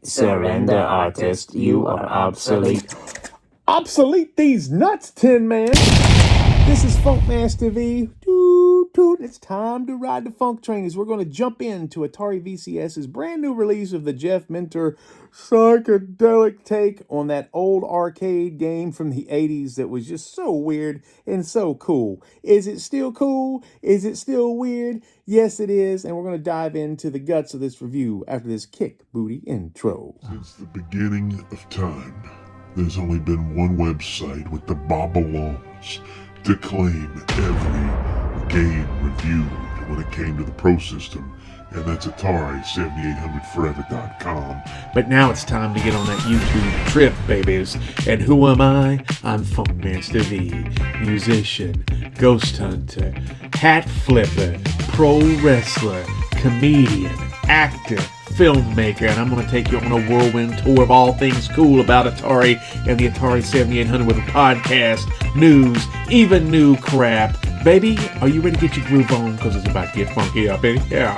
Surrender, artist, you are obsolete. Obsolete these nuts, Tin Man! This is Funkmaster V. Toot toot. It's time to ride the funk train as we're going to jump into Atari VCS's brand new release of the Jeff Minter psychedelic take on that old arcade game from the 80s that was just so weird and so cool. Is it still cool? Is it still weird? Yes, it is, and we're going to dive into the guts of this review after this kick booty intro. Since the beginning of time, there's only been one website with the Bobalons to claim every game reviewed when it came to the Pro System, and that's Atari7800forever.com. But now it's time to get on that YouTube trip, babies. And who am I? I'm Funkmaster V, musician, ghost hunter, hat flipper, pro wrestler, comedian, actor, filmmaker, and I'm going to take you on a whirlwind tour of all things cool about Atari and the Atari 7800 with a podcast, news, even new crap. Baby, are you ready to get your groove on? Because it's about to get funky up, baby. Yeah.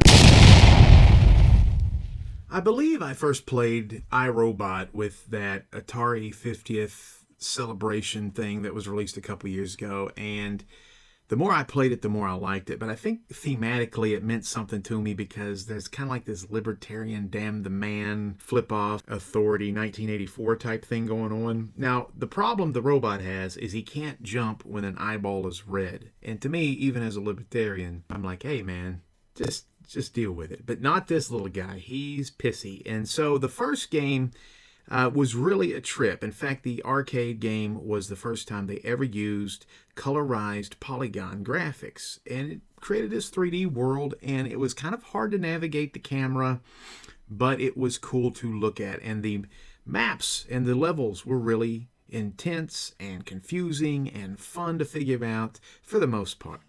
I believe I first played iRobot with that Atari 50th celebration thing that was released a couple years ago, and the more I played it, the more I liked it. But I think thematically it meant something to me because there's kind of like this libertarian, damn the man, flip-off authority 1984 type thing going on. Now, the problem the robot has is he can't jump when an eyeball is red. And to me, even as a libertarian, I'm like, hey man, just deal with it. But not this little guy. He's pissy. And so the first game was really a trip. In fact, the arcade game was the first time they ever used colorized polygon graphics. And it created this 3D world, and it was kind of hard to navigate the camera, but it was cool to look at. And the maps and the levels were really intense and confusing and fun to figure out for the most part.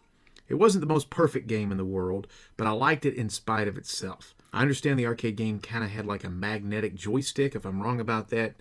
It wasn't the most perfect game in the world, but I liked it in spite of itself. I understand the arcade game kind of had like a magnetic joystick. If I'm wrong about that,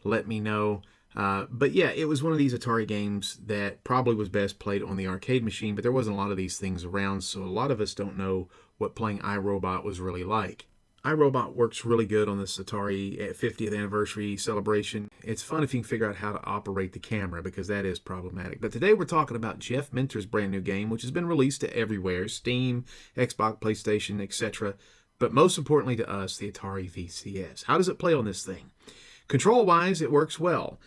let me know. But yeah, it was one of these Atari games that probably was best played on the arcade machine, but there wasn't a lot of these things around, so a lot of us don't know what playing iRobot was really like. iRobot works really good on this Atari 50th anniversary celebration. It's fun if you can figure out how to operate the camera, because that is problematic. But today we're talking about Jeff Minter's brand new game, which has been released to everywhere, Steam, Xbox, PlayStation, etc. But most importantly to us, the Atari VCS. How does it play on this thing? Control-wise, it works well.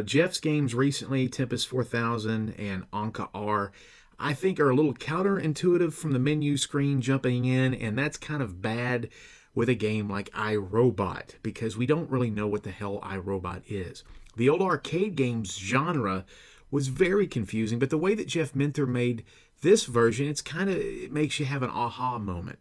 Jeff's games recently, Tempest 4000 and Anka R, I think are a little counterintuitive from the menu screen jumping in, and that's kind of bad with a game like iRobot, because we don't really know what the hell iRobot is. The old arcade games genre was very confusing, but the way that Jeff Minter made this version, it makes you have an aha moment.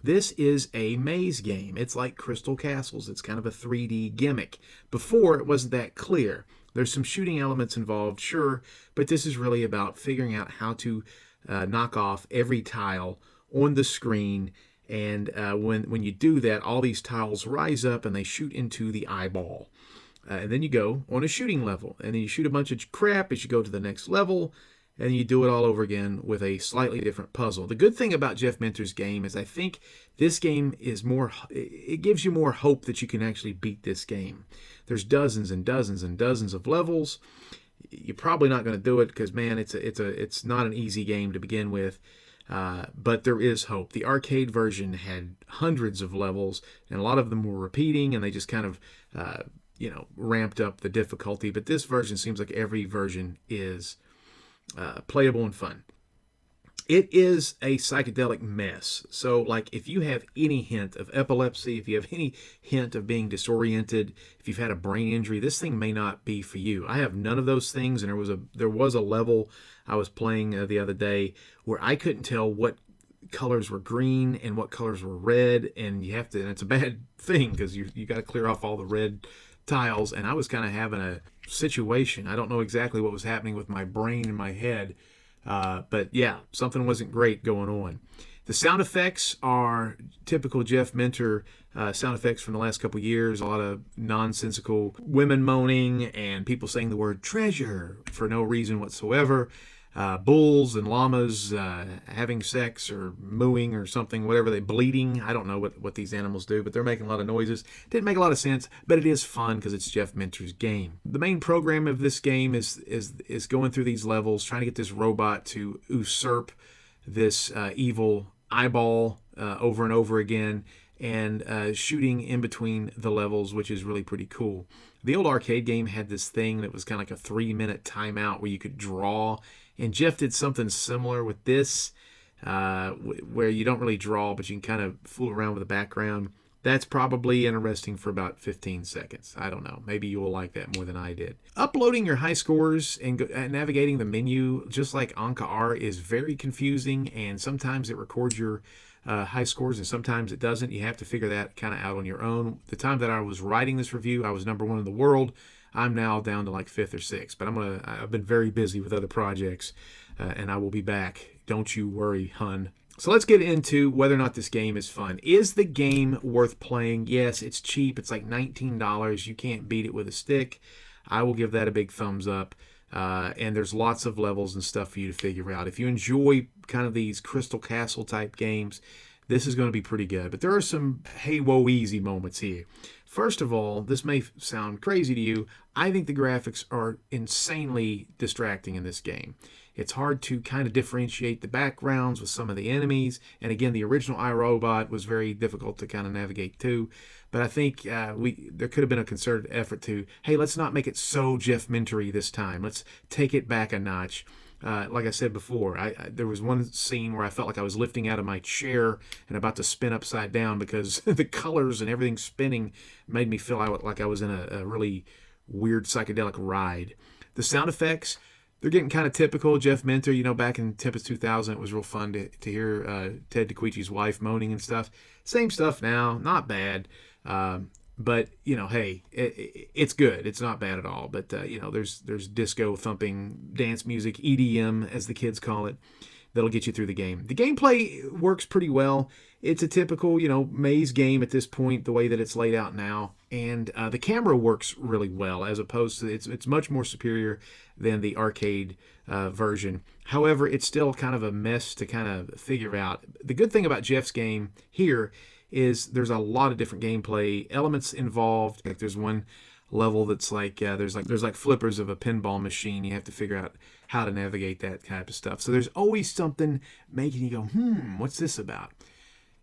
This is a maze game. It's like Crystal Castles. It's kind of a 3D gimmick. Before, it wasn't that clear. There's some shooting elements involved, sure, but this is really about figuring out how to knock off every tile on the screen. And when you do that, all these tiles rise up and they shoot into the eyeball. And then you go on a shooting level. And then you shoot a bunch of crap as you go to the next level. And you do it all over again with a slightly different puzzle. The good thing about Jeff Minter's game is I think this game is it gives you more hope that you can actually beat this game. There's dozens and dozens and dozens of levels. You're probably not going to do it because, man, it's not an easy game to begin with. But there is hope. The arcade version had hundreds of levels, and a lot of them were repeating, and they just kind of, ramped up the difficulty. But this version seems like every version is playable and fun. It is a psychedelic mess. So, like, if you have any hint of epilepsy, if you have any hint of being disoriented, if you've had a brain injury, this thing may not be for you. I have none of those things, and there was a level I was playing the other day where I couldn't tell what colors were green and what colors were red, and it's a bad thing because you got to clear off all the red tiles, and I was kind of having a situation. I don't know exactly what was happening with my brain and my head, but yeah, something wasn't great going on. The sound effects are typical Jeff Minter sound effects from the last couple years. A lot of nonsensical women moaning and people saying the word treasure for no reason whatsoever. bulls and llamas having sex or mooing or something, whatever they bleating. I don't know what these animals do, but they're making a lot of noises. Didn't make a lot of sense, but it is fun because it's Jeff Minter's game. The main program of this game is going through these levels, trying to get this robot to usurp this evil eyeball over and over again, and shooting in between the levels, which is really pretty cool. The old arcade game had this thing that was kind of like a 3-minute timeout where you could draw, and Jeff did something similar with this, where you don't really draw, but you can kind of fool around with the background. That's probably interesting for about 15 seconds. I don't know. Maybe you will like that more than I did. Uploading your high scores and navigating the menu, just like Anka R, is very confusing, and sometimes it records your high scores and sometimes it doesn't. You have to figure that kind of out on your own. The time that I was writing this review, I was #1 in the world. I'm now down to like 5th or 6th, but I've been very busy with other projects, and I will be back. Don't you worry, hun. So let's get into whether or not this game is fun. Is the game worth playing? Yes, it's cheap. It's like $19. You can't beat it with a stick. I will give that a big thumbs up. And there's lots of levels and stuff for you to figure out. If you enjoy kind of these Crystal Castle type games, this is going to be pretty good. But there are some hey whoa easy moments here. First of all, this may sound crazy to you. I think the graphics are insanely distracting in this game. It's hard to kind of differentiate the backgrounds with some of the enemies. And again, the original iRobot was very difficult to kind of navigate too. But I think there could have been a concerted effort to, hey, let's not make it so Jeff Minter-y this time. Let's take it back a notch. Like I said before, there was one scene where I felt like I was lifting out of my chair and about to spin upside down because the colors and everything spinning made me feel like I was in a really weird psychedelic ride. The sound effects, they're getting kind of typical Jeff Minter. You know, back in Tempest 2000, it was real fun to hear Ted DeQuiche's wife moaning and stuff. Same stuff now, not bad. But, you know, hey, it's good. It's not bad at all. But, you know, there's disco thumping, dance music, EDM, as the kids call it, that'll get you through the game. The gameplay works pretty well. It's a typical, you know, maze game at this point, the way that it's laid out now. And the camera works really well, as opposed to, it's much more superior than the arcade version. However, it's still kind of a mess to kind of figure out. The good thing about Jeff's game here is there's a lot of different gameplay elements involved. Like there's one level that's like there's like flippers of a pinball machine. You have to figure out how to navigate that type of stuff. So there's always something making you go, what's this about?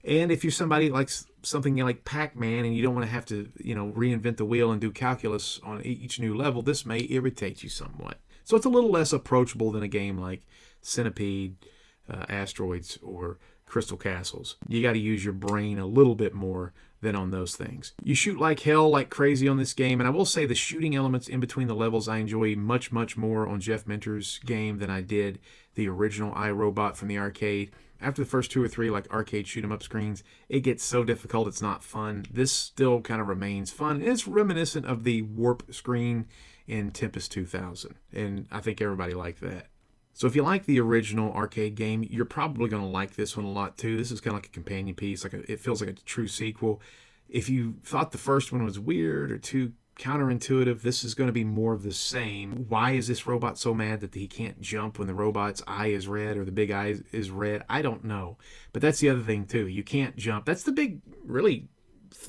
And if you're somebody who likes something like Pac-Man and you don't want to have to, you know, reinvent the wheel and do calculus on each new level, this may irritate you somewhat. So it's a little less approachable than a game like Centipede, Asteroids, or Crystal Castles. You got to use your brain a little bit more than on those things. You shoot like hell, like crazy on this game, and I will say the shooting elements in between the levels I enjoy much, much more on Jeff Minter's game than I did the original iRobot from the arcade. After the first 2 or 3 like arcade shoot 'em up screens, it gets so difficult it's not fun. This still kind of remains fun. It's reminiscent of the warp screen in Tempest 2000, and I think everybody liked that. So if you like the original arcade game, you're probably going to like this one a lot too. This is kind of like a companion piece. It feels like a true sequel. If you thought the first one was weird or too counterintuitive, this is going to be more of the same. Why is this robot so mad that he can't jump when the robot's eye is red or the big eye is red? I don't know. But that's the other thing too. You can't jump. That's the big, really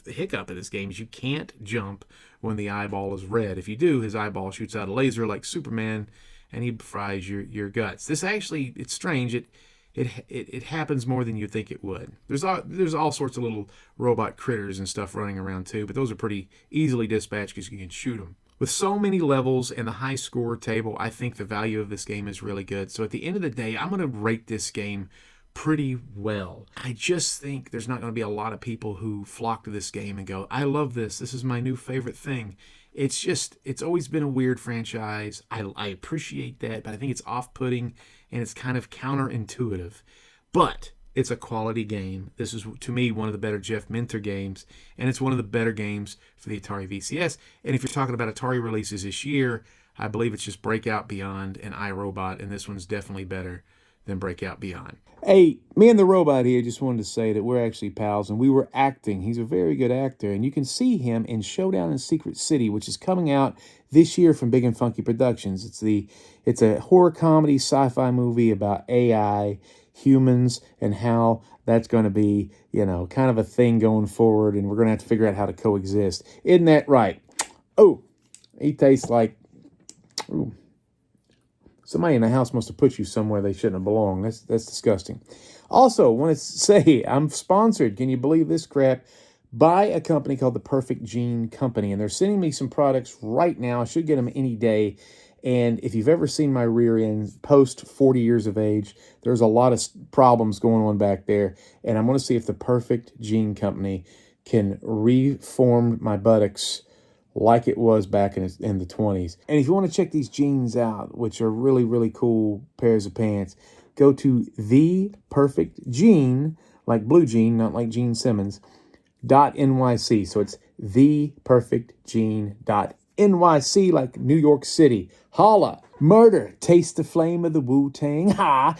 hiccup of this game is you can't jump when the eyeball is red. If you do, his eyeball shoots out a laser like Superman, and he fries your guts. This actually, it's strange. It happens more than you think it would. There's all sorts of little robot critters and stuff running around too, but those are pretty easily dispatched because you can shoot them. With so many levels and the high score table, I think the value of this game is really good. So at the end of the day, I'm going to rate this game pretty well. I just think there's not going to be a lot of people who flock to this game and go, I love this. This is my new favorite thing. It's always been a weird franchise. I appreciate that, but I think it's off-putting and it's kind of counterintuitive. But it's a quality game. This is, to me, one of the better Jeff Minter games, and it's one of the better games for the Atari VCS. And if you're talking about Atari releases this year, I believe it's just Breakout, Beyond, and iRobot, and this one's definitely better then break out beyond. Hey, me and the robot here just wanted to say that we're actually pals and we were acting. He's a very good actor, and you can see him in Showdown in Secret City, which is coming out this year from Big and Funky Productions. It's a horror comedy sci-fi movie about AI, humans, and how that's going to be, kind of a thing going forward, and we're going to have to figure out how to coexist. Isn't that right? Oh, he tastes like... Ooh. Somebody in the house must have put you somewhere they shouldn't have belonged. That's disgusting. Also, want to say I'm sponsored. Can you believe this crap? By a company called the Perfect Gene Company, and they're sending me some products right now. I should get them any day. And if you've ever seen my rear end post 40 years of age, there's a lot of problems going on back there. And I'm going to see if the Perfect Gene Company can reform my buttocks like it was back in the 20s. And if you want to check these jeans out, which are really, really cool pairs of pants, go to The Perfect Gene, like Blue Jean, not like Gene Simmons, .nyc. So it's theperfectgene.nyc, like New York City. Holla! Murder! Taste the flame of the Wu-Tang. Ha!